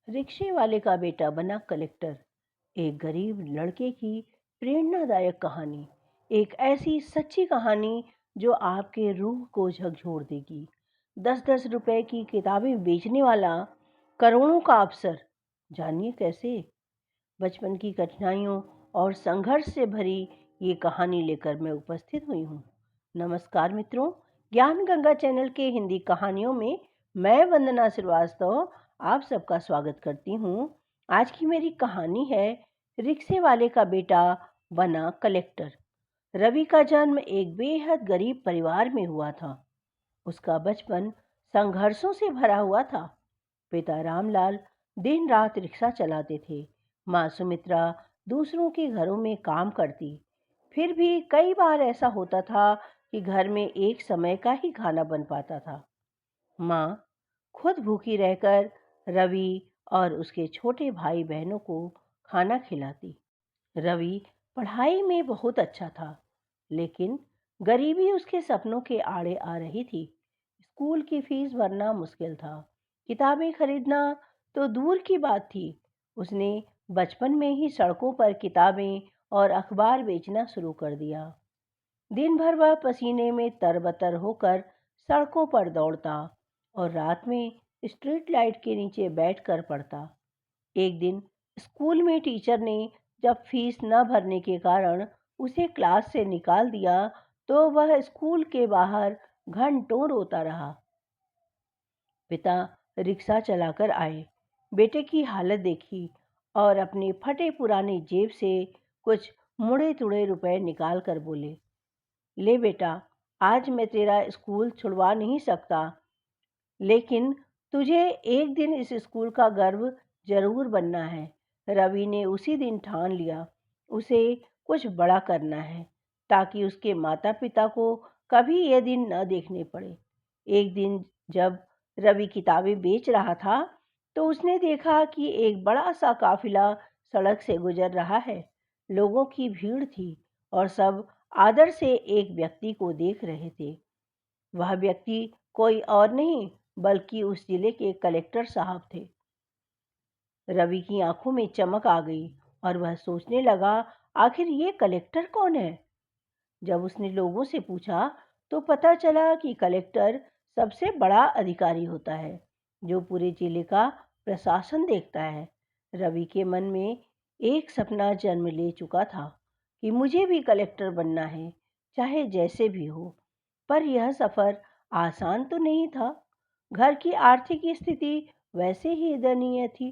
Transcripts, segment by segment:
रिक्शे वाले का बेटा बना कलेक्टर। एक गरीब लड़के की प्रेरणादायक कहानी। एक ऐसी सच्ची कहानी जो आपके रूह को झकझोर देगी। 10-10 रुपए की किताबें बेचने वाला, करोड़ों का अफसर। जानिए कैसे। बचपन की कठिनाइयों और संघर्ष से भरी ये कहानी लेकर मैं उपस्थित हुई हूँ। नमस्कार मित्रों, ज्ञान गंगा चैनल के हिंदी कहानियों में मैं वंदना श्रीवास्तव आप सबका स्वागत करती हूँ। आज की मेरी कहानी है रिक्शे वाले का बेटा बना कलेक्टर। रवि का जन्म एक बेहद गरीब परिवार में हुआ था। उसका बचपन संघर्षों से भरा हुआ था। पिता रामलाल दिन रात रिक्शा चलाते थे। माँ सुमित्रा दूसरों के घरों में काम करती। फिर भी कई बार ऐसा होता था कि घर में एक समय का ही खाना बन पाता था। माँ खुद भूखी रहकर रवि और उसके छोटे भाई बहनों को खाना खिलाती। रवि पढ़ाई में बहुत अच्छा था, लेकिन गरीबी उसके सपनों के आड़े आ रही थी। स्कूल की फीस भरना मुश्किल था, किताबें खरीदना तो दूर की बात थी। उसने बचपन में ही सड़कों पर किताबें और अखबार बेचना शुरू कर दिया। दिन भर वह पसीने में तरबतर होकर सड़कों पर दौड़ता और रात में स्ट्रीट लाइट के नीचे बैठकर पढ़ता। एक दिन स्कूल में टीचर ने जब फीस न भरने के कारण उसे क्लास से निकाल दिया तो वह स्कूल के बाहर घंटों रोता रहा। पिता रिक्शा चलाकर आए, बेटे की हालत देखी और अपने फटे पुराने जेब से कुछ मुड़े तुड़े रुपए निकाल कर बोले, ले बेटा, आज मैं तेरा स्कूल छुड़वा नहीं सकता, लेकिन तुझे एक दिन इस स्कूल का गर्व जरूर बनना है। रवि ने उसी दिन ठान लिया, उसे कुछ बड़ा करना है ताकि उसके माता पिता को कभी यह दिन न देखने पड़े। एक दिन जब रवि किताबें बेच रहा था तो उसने देखा कि एक बड़ा सा काफिला सड़क से गुजर रहा है। लोगों की भीड़ थी और सब आदर से एक व्यक्ति को देख रहे थे। वह व्यक्ति कोई और नहीं बल्कि उस जिले के कलेक्टर साहब थे। रवि की आंखों में चमक आ गई और वह सोचने लगा, आखिर ये कलेक्टर कौन है। जब उसने लोगों से पूछा तो पता चला कि कलेक्टर सबसे बड़ा अधिकारी होता है जो पूरे जिले का प्रशासन देखता है। रवि के मन में एक सपना जन्म ले चुका था कि मुझे भी कलेक्टर बनना है, चाहे जैसे भी हो। पर यह सफर आसान तो नहीं था। घर की आर्थिक स्थिति वैसे ही दयनीय थी,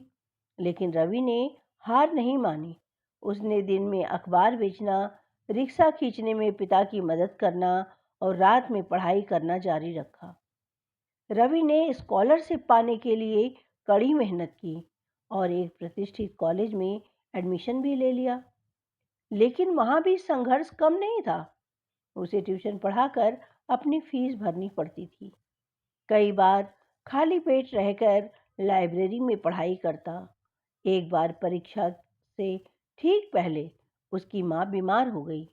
लेकिन रवि ने हार नहीं मानी। उसने दिन में अखबार बेचना, रिक्शा खींचने में पिता की मदद करना और रात में पढ़ाई करना जारी रखा। रवि ने स्कॉलरशिप पाने के लिए कड़ी मेहनत की और एक प्रतिष्ठित कॉलेज में एडमिशन भी ले लिया। लेकिन वहां भी संघर्ष कम नहीं था। उसे ट्यूशन पढ़ाकर अपनी फीस भरनी पड़ती थी। कई बार खाली पेट रहकर लाइब्रेरी में पढ़ाई करता। एक बार परीक्षा से ठीक पहले उसकी माँ बीमार हो गई।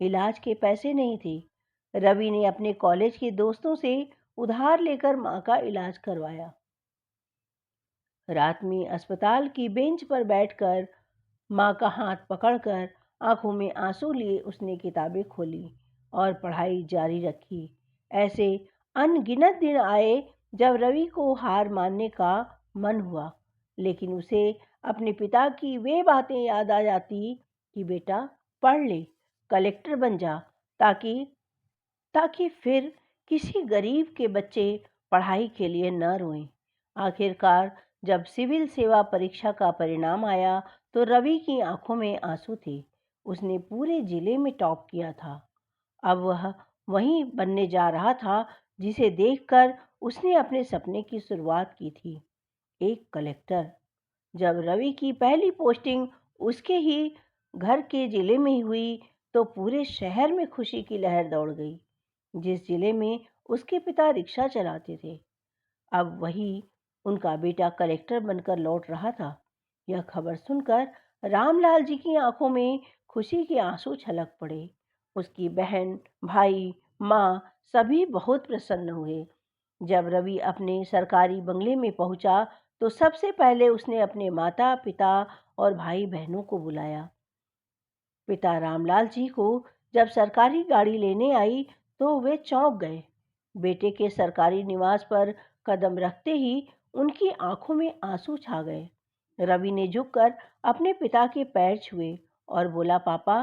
इलाज के पैसे नहीं थे। रवि ने अपने कॉलेज के दोस्तों से उधार लेकर माँ का इलाज करवाया। रात में अस्पताल की बेंच पर बैठकर माँ का हाथ पकड़कर आंखों में आंसू लिए उसने किताबें खोली और पढ़ाई जारी रखी। ऐसे अनगिनत दिन आए जब रवि को हार मानने का मन हुआ, लेकिन उसे अपने पिता की वे बातें याद आ जाती कि बेटा पढ़ ले, कलेक्टर बन जा, ताकि ताकि फिर किसी गरीब के बच्चे पढ़ाई के लिए न रोएं। आखिरकार जब सिविल सेवा परीक्षा का परिणाम आया तो रवि की आंखों में आंसू थे। उसने पूरे जिले में टॉप किया था। अब वह वही बनने जा रहा था जिसे देखकर उसने अपने सपने की शुरुआत की थी, एक कलेक्टर। जब रवि की पहली पोस्टिंग उसके ही घर के जिले में हुई तो पूरे शहर में खुशी की लहर दौड़ गई। जिस जिले में उसके पिता रिक्शा चलाते थे, अब वही उनका बेटा कलेक्टर बनकर लौट रहा था। यह खबर सुनकर रामलाल जी की आंखों में खुशी के आंसू छलक पड़े। उसकी बहन, भाई, माँ सभी बहुत प्रसन्न हुए। जब रवि अपने सरकारी बंगले में पहुंचा तो सबसे पहले उसने अपने माता पिता और भाई बहनों को बुलाया। पिता रामलाल जी को जब सरकारी गाड़ी लेने आई तो वे चौंक गए। बेटे के सरकारी निवास पर कदम रखते ही उनकी आंखों में आंसू छा गए। रवि ने झुककर अपने पिता के पैर छुए और बोला, पापा,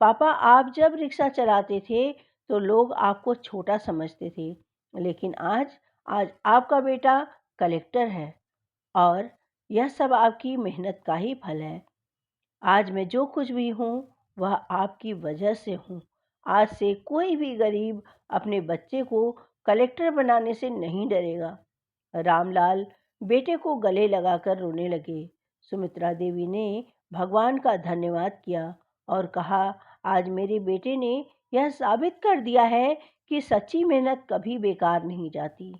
पापा, आप जब रिक्शा चलाते थे तो लोग आपको छोटा समझते थे, लेकिन आज आज आपका बेटा कलेक्टर है और यह सब आपकी मेहनत का ही फल है। आज मैं जो कुछ भी हूँ वह आपकी वजह से हूँ। आज से कोई भी गरीब अपने बच्चे को कलेक्टर बनाने से नहीं डरेगा। रामलाल बेटे को गले लगाकर रोने लगे। सुमित्रा देवी ने भगवान का धन्यवाद किया और कहा, आज मेरे बेटे ने यह साबित कर दिया है कि सच्ची मेहनत कभी बेकार नहीं जाती।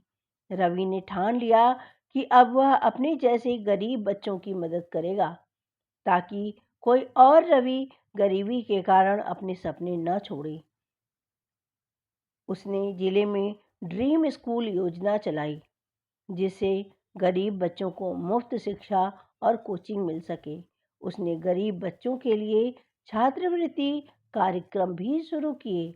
रवि ने ठान लिया कि अब वह अपने जैसे गरीब बच्चों की मदद करेगा, ताकि कोई और रवि गरीबी के कारण अपने सपने न छोड़े। उसने जिले में ड्रीम स्कूल योजना चलाई, जिससे गरीब बच्चों को मुफ्त शिक्षा और कोचिंग मिल सके। उसने गरीब बच्चों के लिए छात्रवृत्ति कार्यक्रम भी शुरू किए।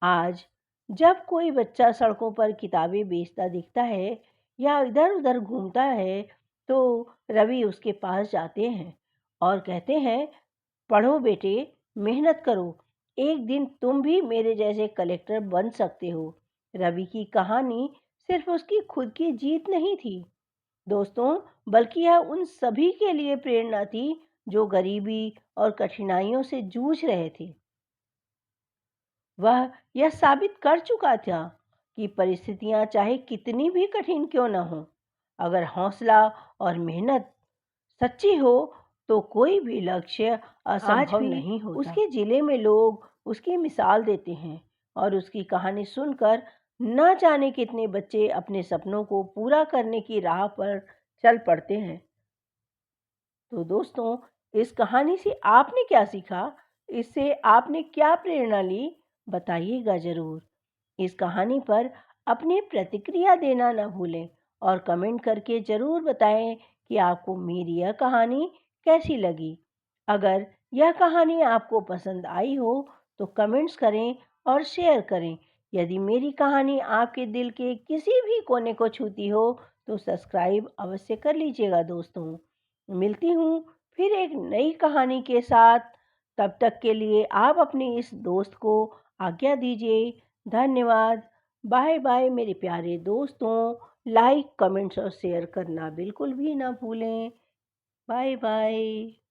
आज जब कोई बच्चा सड़कों पर किताबें बेचता दिखता है या इधर-उधर घूमता है, तो रवि उसके पास जाते हैं और कहते हैं, पढ़ो बेटे, मेहनत करो, एक दिन तुम भी मेरे जैसे कलेक्टर बन सकते हो। रवि की कहानी सिर्फ उसकी खुद की जीत नहीं थी दोस्तों, बल्कि यह उन सभी के लिए प्रेरणा थी जो गरीबी और कठिनाइयों से जूझ रहे थे। वह यह साबित कर चुका था कि परिस्थितियां चाहे कितनी भी कठिन क्यों न हो, अगर हौसला और मेहनत सच्ची हो तो कोई भी लक्ष्य असंभव नहीं होता। उसके जिले में लोग उसकी मिसाल देते हैं और उसकी कहानी सुनकर न जाने कितने बच्चे अपने सपनों को पूरा करने की राह पर चल पड़ते हैं। तो दोस्तों, इस कहानी से आपने क्या सीखा? इससे आपने क्या प्रेरणा ली? बताइएगा ज़रूर। इस कहानी पर अपनी प्रतिक्रिया देना न भूलें और कमेंट करके ज़रूर बताएं कि आपको मेरी यह कहानी कैसी लगी। अगर यह कहानी आपको पसंद आई हो तो कमेंट्स करें और शेयर करें। यदि मेरी कहानी आपके दिल के किसी भी कोने को छूती हो तो सब्सक्राइब अवश्य कर लीजिएगा दोस्तों। मिलती हूँ फिर एक नई कहानी के साथ। तब तक के लिए आप अपने इस दोस्त को आज्ञा दीजिए। धन्यवाद। बाय बाय मेरे प्यारे दोस्तों। लाइक, कमेंट्स और शेयर करना बिल्कुल भी ना भूलें। Bye bye.